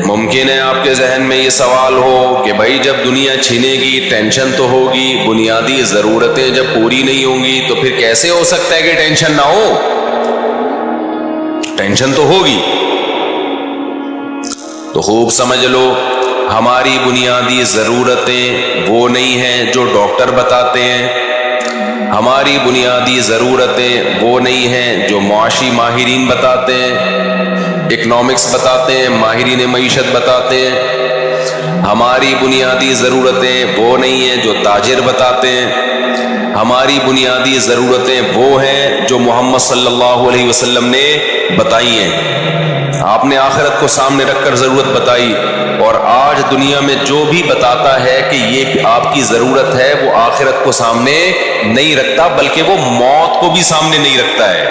ممکن ہے آپ کے ذہن میں یہ سوال ہو کہ بھائی جب دنیا چھینے گی ٹینشن تو ہوگی، بنیادی ضرورتیں جب پوری نہیں ہوں گی تو پھر کیسے ہو سکتا ہے کہ ٹینشن نہ ہو؟ ٹینشن تو ہوگی۔ تو خوب سمجھ لو، ہماری بنیادی ضرورتیں وہ نہیں ہیں جو ڈاکٹر بتاتے ہیں، ہماری بنیادی ضرورتیں وہ نہیں ہیں جو معاشی ماہرین بتاتے ہیں، اکنامکس بتاتے ہیں، ماہرین معیشت بتاتے ہیں، ہماری بنیادی ضرورتیں وہ نہیں ہیں جو تاجر بتاتے ہیں، ہماری بنیادی ضرورتیں وہ ہیں جو محمد صلی اللہ علیہ وسلم نے بتائی ہیں۔ آپ نے آخرت کو سامنے رکھ کر ضرورت بتائی، اور آج دنیا میں جو بھی بتاتا ہے کہ یہ آپ کی ضرورت ہے وہ آخرت کو سامنے نہیں رکھتا، بلکہ وہ موت کو بھی سامنے نہیں رکھتا ہے۔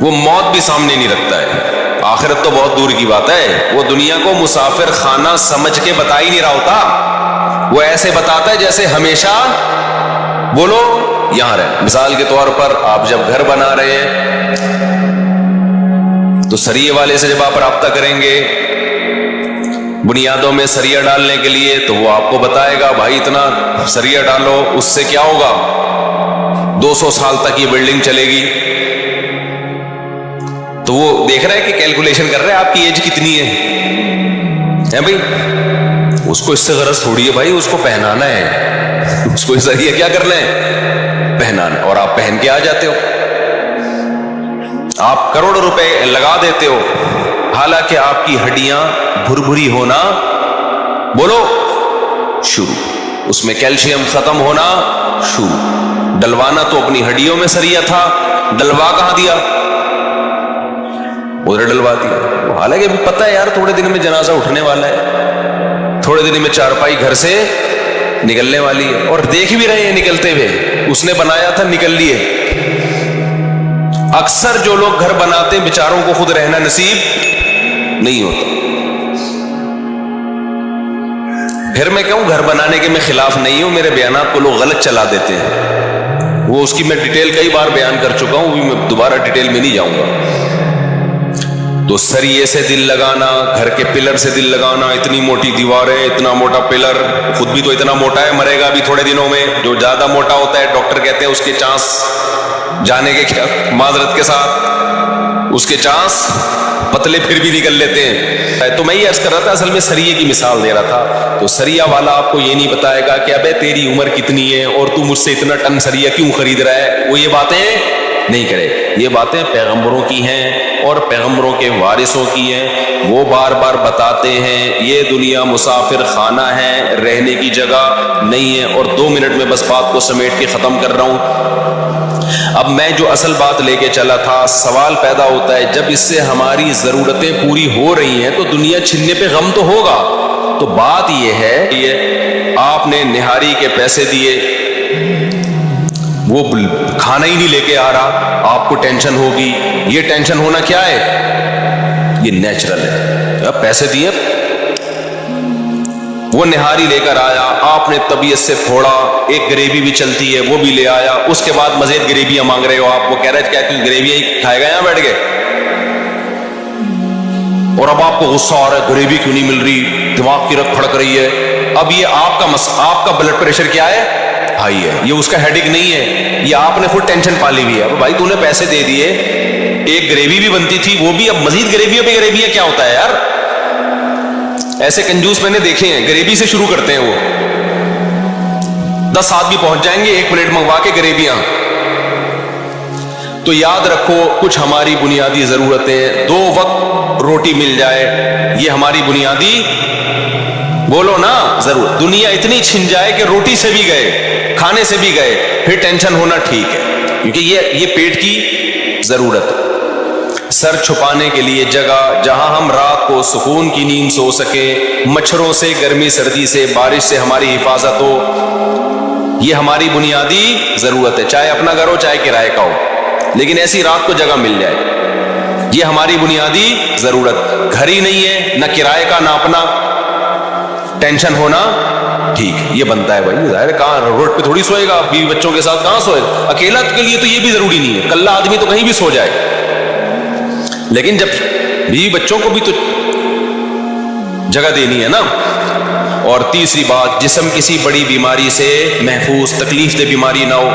وہ موت بھی سامنے نہیں رکھتا ہے، آخرت تو بہت دور کی بات ہے۔ وہ دنیا کو مسافر خانہ سمجھ کے بتا ہی نہیں رہا ہوتا، وہ ایسے بتاتا ہے جیسے ہمیشہ بولو یہاں رہے۔ مثال کے طور پر آپ جب گھر بنا رہے ہیں تو سریے والے سے جب آپ رابطہ کریں گے بنیادوں میں سریا ڈالنے کے لیے، تو وہ آپ کو بتائے گا بھائی اتنا سریا ڈالو، اس سے کیا ہوگا، 200 سال تک یہ بلڈنگ چلے گی۔ تو وہ دیکھ رہا ہے کہ کیلکولیشن کر رہا ہے آپ کی ایج کتنی ہے بھائی، اس کو اس سے غرض تھوڑی ہے بھائی، اس کو پہنانا ہے، اس کو سریا کیا کرنا ہے، پہنانا، اور آپ پہن کے آ جاتے ہو۔ آپ کروڑ روپے لگا دیتے ہو، حالانکہ آپ کی ہڈیاں بھربھری ہونا بولو شروع، اس میں کیلشیم ختم ہونا شروع۔ ڈلوانا تو اپنی ہڈیوں میں سریا تھا، ڈلوا کہاں دیا، ادھر ڈلوا دیا۔ حالانکہ بھی پتہ ہے یار تھوڑے دن میں جنازہ اٹھنے والا ہے، تھوڑے دن میں چارپائی گھر سے نکلنے والی ہے، اور دیکھ بھی رہے ہیں نکلتے ہوئے، اس نے بنایا تھا نکل لیے۔ اکثر جو لوگ گھر بناتے ہیں بیچاروں کو خود رہنا نصیب نہیں ہوتا۔ پھر میں کہوں گھر بنانے کے میں خلاف نہیں ہوں، میرے بیانات کو لوگ غلط چلا دیتے ہیں، وہ اس کی میں ڈیٹیل کئی بار بیان کر چکا ہوں، میں دوبارہ ڈیٹیل میں نہیں جاؤں گا۔ تو سریے سے دل لگانا، گھر کے پلر سے دل لگانا، اتنی موٹی دیواریں، اتنا موٹا پلر، خود بھی تو اتنا موٹا ہے، مرے گا بھی تھوڑے دنوں میں۔ جو زیادہ موٹا ہوتا ہے ڈاکٹر کہتے ہیں اس کے چانس جانے کے کیا، معذرت کے ساتھ اس کے چانس پتلے پھر بھی نکل لیتے ہیں۔ تو میں یہ عرض کر رہا تھا، اصل میں سریے کی مثال دے رہا تھا۔ تو سریا والا آپ کو یہ نہیں بتائے گا کہ ابے تیری عمر کتنی ہے اور تو مجھ سے اتنا ٹن سریا کیوں خرید رہا ہے، وہ یہ باتیں نہیں کرے۔ یہ باتیں پیغمبروں کی ہیں اور پیغمبروں کے وارثوں کی ہیں، وہ بار بار بتاتے ہیں یہ دنیا مسافر خانہ ہے، رہنے کی جگہ نہیں ہے۔ اور 2 منٹ میں بس بات کو سمیٹ کے ختم کر رہا ہوں۔ اب میں جو اصل بات لے کے چلا تھا، سوال پیدا ہوتا ہے جب اس سے ہماری ضرورتیں پوری ہو رہی ہیں تو دنیا چھننے پہ غم تو ہوگا۔ تو بات یہ ہے کہ آپ نے نہاری کے پیسے دیے، وہ کھانا ہی نہیں لے کے آ رہا، آپ کو ٹینشن ہوگی۔ یہ ٹینشن ہونا کیا ہے، یہ نیچرل ہے۔ پیسے دیے، وہ نہاری لے کر آیا، آپ نے طبیعت سے پھوڑا، ایک گریوی بھی چلتی ہے وہ بھی لے آیا، اس کے بعد مزید گریویاں مانگ رہے ہو آپ، وہ کہہ رہے کیا کہ گریویاں ہی کھائے گا یہاں بیٹھ کے، اور اب آپ کو غصہ آ رہا ہے گریوی کیوں نہیں مل رہی، دماغ کی رگ پھڑک رہی ہے۔ اب یہ آپ کا بلڈ پریشر کیا ہے، ہائی ہے، یہ اس کا ہیڈک نہیں ہے، یہ آپ نے خود ٹینشن پالی ہوئی ہے۔ اب بھائی تو نے پیسے دے دیے، ایک گریوی بھی بنتی تھی وہ بھی، اب مزید گریویوں پہ گریویاں کیا ہوتا ہے یار، ایسے کنجوس میں نے دیکھے ہیں، گریوی سے شروع کرتے ہیں، وہ 10 آدمی پہنچ جائیں گے 1 پلیٹ منگوا کے گریویاں۔ تو یاد رکھو کچھ ہماری بنیادی ضرورتیں، 2 وقت روٹی مل جائے، یہ ہماری بنیادی بولو نا ضرورت۔ دنیا اتنی چھن جائے کہ روٹی سے بھی گئے، کھانے سے بھی گئے، پھر ٹینشن ہونا ٹھیک ہے، کیونکہ یہ پیٹ کی ضرورت ہے۔ سر چھپانے کے لیے جگہ، جہاں ہم رات کو سکون کی نیند سو سکے، مچھروں سے، گرمی سردی سے، بارش سے ہماری حفاظت ہو، یہ ہماری بنیادی ضرورت ہے، چاہے اپنا گھر ہو چاہے کرائے کا ہو، لیکن ایسی رات کو جگہ مل جائے، یہ ہماری بنیادی ضرورت۔ گھر ہی نہیں ہے، نہ کرائے کا نہ اپنا، ٹینشن ہونا ٹھیک، یہ بنتا ہے بھائی، ظاہر ہے کہاں روڈ پہ تھوڑی سوئے گا، بیوی بچوں کے ساتھ کہاں سوئے گا، اکیلا کے لیے تو یہ بھی ضروری نہیں ہے، کلّا آدمی تو کہیں بھی سو جائے۔ لیکن جب بیوی بچوں کو بھی تو جگہ دینی ہے نا. اور تیسری بات, جسم کسی بڑی بیماری سے محفوظ, تکلیف دہ بیماری نہ ہو.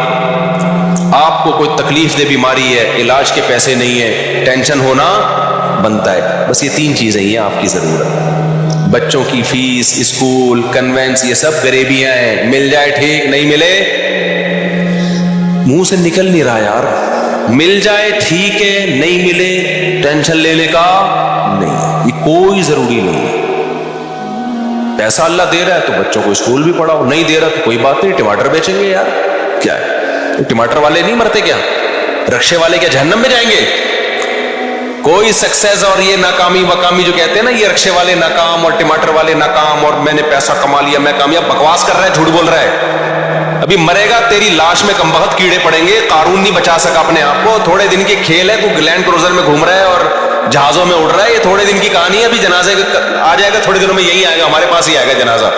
آپ کو کوئی تکلیف دہ بیماری ہے, علاج کے پیسے نہیں ہے, ٹینشن ہونا بنتا ہے. بس یہ 3 چیزیں ہی ہیں آپ کی ضرورت. بچوں کی فیس, اسکول, کنوینس, یہ سب غریبیاں ہیں. مل جائے ٹھیک, نہیں ملے منہ سے نکل نہیں رہا یار. مل جائے ٹھیک ہے, نہیں ملے ٹینشن لینے کا نہیں, یہ کوئی ضروری نہیں ہے. پیسہ اللہ دے رہا ہے تو بچوں کو اسکول بھی پڑھاؤ, نہیں دے رہا تو کوئی بات نہیں, ٹماٹر بیچیں گے یار, کیا ہے, ٹماٹر والے نہیں مرتے کیا, رکشے والے کیا جہنم میں جائیں گے؟ کوئی سکسیس اور یہ ناکامی وکامی جو کہتے ہیں نا, یہ رکشے والے ناکام اور ٹماٹر والے ناکام اور میں نے پیسہ کما لیا میں کامیاب, بکواس کر رہا ہے, جھوٹ بول رہا ہے. ابھی مرے گا تیری لاش میں کمبخت کیڑے پڑیں گے. قارون نہیں بچا سکا اپنے آپ کو, تھوڑے دن کے کھیل ہے, تو لینڈ کروزر میں گھوم رہا ہے اور جہازوں میں اڑ رہا ہے, یہ تھوڑے دن کی کہانی ہے. ابھی جنازے آ جائے گا تھوڑے دنوں میں, یہی آئے گا, ہمارے پاس ہی آئے گا جنازہ.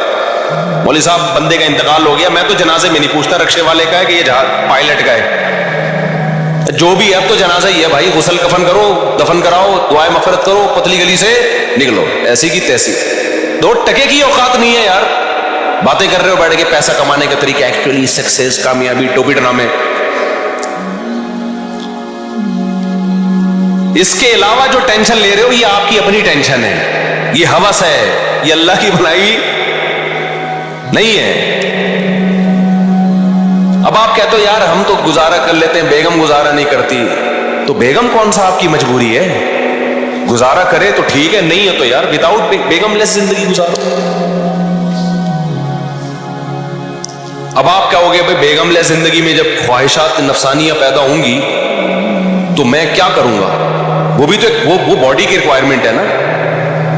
مولوی صاحب بندے کا انتقال ہو گیا, میں تو جنازے میں نہیں پوچھتا رکشے والے کا ہے کہ یہ پائلٹ کا ہے, جو بھی ہے اب تو جنازہ ہی ہے بھائی. غسل کفن کرو, دفن کراؤ, دعائیں مغفرت کرو, پتلی گلی سے نکلو, ایسی کی تیسی. 2 ٹکے کی اوقات نہیں ہے یار. باتیں کر رہے ہو بیٹھ کے پیسہ کمانے کا طریقہ, ایکچولی سکسیس, کامیابی, ٹوپی ڈرامے. اس کے علاوہ جو ٹینشن لے رہے ہو یہ آپ کی اپنی ٹینشن ہے, یہ ہوس ہے, یہ اللہ کی بنائی نہیں ہے. اب آپ کہتے ہو یار ہم تو گزارا کر لیتے ہیں, بیگم گزارا نہیں کرتی, تو بیگم کون سا آپ کی مجبوری ہے؟ گزارا کرے تو ٹھیک ہے, نہیں ہے تو یار وداؤٹ بیگم لیس زندگی گزارو. اب آپ کیا ہوگے بھائی, بیگم لیس زندگی میں جب خواہشات نفسانیاں پیدا ہوں گی تو میں کیا کروں گا؟ وہ بھی تو وہ باڈی کی ریکوائرمنٹ ہے نا.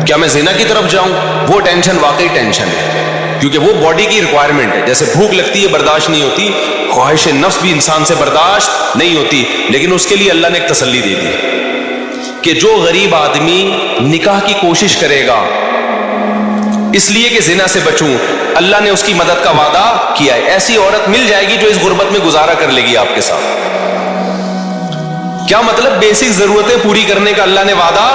کیا میں زنا کی طرف جاؤں؟ وہ ٹینشن واقعی ٹینشن ہے, کیونکہ وہ باڈی کی ریکوائرمنٹ ہے. جیسے بھوک لگتی ہے برداشت نہیں ہوتی, خواہش نفس بھی انسان سے برداشت نہیں ہوتی, لیکن اس کے لیے اللہ نے ایک تسلی دے دی کہ جو غریب آدمی نکاح کی کوشش کرے گا اس لیے کہ زنا سے بچوں, اللہ نے اس کی مدد کا وعدہ کیا ہے. ایسی عورت مل جائے گی جو اس غربت میں گزارا کر لے گی آپ کے ساتھ. کیا مطلب؟ بیسک ضرورتیں پوری کرنے کا اللہ نے وعدہ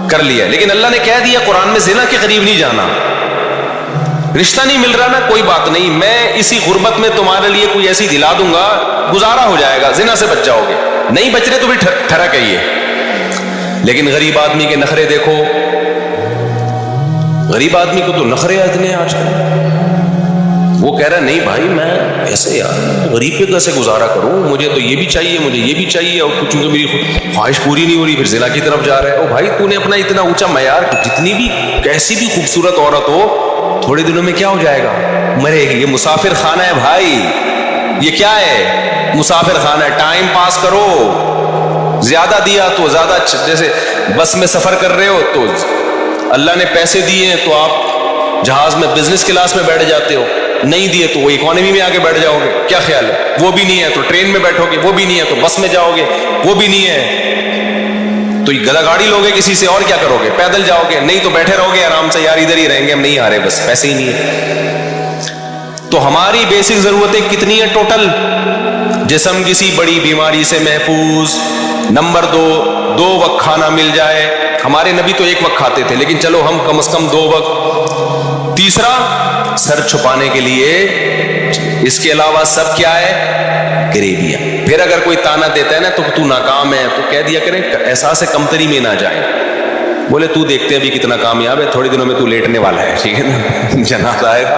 کر لیا, لیکن اللہ نے کہہ دیا قرآن میں زنا کے قریب نہیں جانا. رشتہ نہیں مل رہا نا, کوئی بات نہیں, میں اسی غربت میں تمہارے لیے کوئی ایسی دلا دوں گا, گزارا ہو جائے گا, زنا سے بچ جاؤ گے. نہیں بچ رہے تو بھی ٹھڑک ہے یہ. لیکن غریب آدمی کے نخرے دیکھو, غریب آدمی کو تو نخرے اتنے آج کل. وہ کہہ رہا ہے نہیں بھائی میں ایسے یار غریب پہ کیسے گزارا کروں, مجھے تو یہ بھی چاہیے, مجھے یہ بھی چاہیے, اور کچھ میری خواہش پوری نہیں ہو رہی, پھر زنا کی طرف جا رہا ہے. او بھائی تو نے اپنا اتنا اونچا معیار, جتنی بھی کیسی بھی خوبصورت عورت ہو تھوڑے دنوں میں کیا ہو جائے گا, مرے گی. یہ مسافر خانہ ہے بھائی, یہ کیا ہے؟ مسافر خانہ ہے. ٹائم پاس کرو, زیادہ دیا تو زیادہ, جیسے بس میں سفر کر رہے ہو تو اللہ نے پیسے دیے ہیں تو آپ جہاز میں بزنس کلاس میں بیٹھ جاتے ہو, نہیں دیے تو وہ اکانومی میں آگے بیٹھ جاؤ گے. کیا خیال ہے؟ وہ بھی نہیں ہے تو ٹرین میں بیٹھو گے, وہ بھی نہیں ہے تو بس میں جاؤ گے, وہ بھی نہیں ہے تو گدا گاڑی لوگے کسی سے, اور کیا کرو گے؟ پیدل جاؤ گے, نہیں تو بیٹھے رہو گے آرام سے, یار ادھر ہی رہیں گے, ہم نہیں آ رہے, بس پیسے ہی نہیں ہے. تو ہماری بیسک ضرورتیں کتنی ہیں ٹوٹل؟ جسم کسی بڑی بیماری سے محفوظ. نمبر 2 وقت کھانا مل جائے. ہمارے نبی تو 1 وقت کھاتے تھے, لیکن چلو ہم کم از کم 2 وقت. تیسرا, سر چھپانے کے لیے. اس کے علاوہ سب کیا ہے؟ غریبیاں. پھر اگر کوئی تانا دیتا ہے نا تو ناکام ہے, تو کہہ دیا کریں احساس کمتری میں نہ جائیں. بولے تو دیکھتے ہیں ابھی کتنا کامیاب ہے, تھوڑے دنوں میں تو لیٹنے والا ہے, ٹھیک ہے نا, جنازہ آئے گا.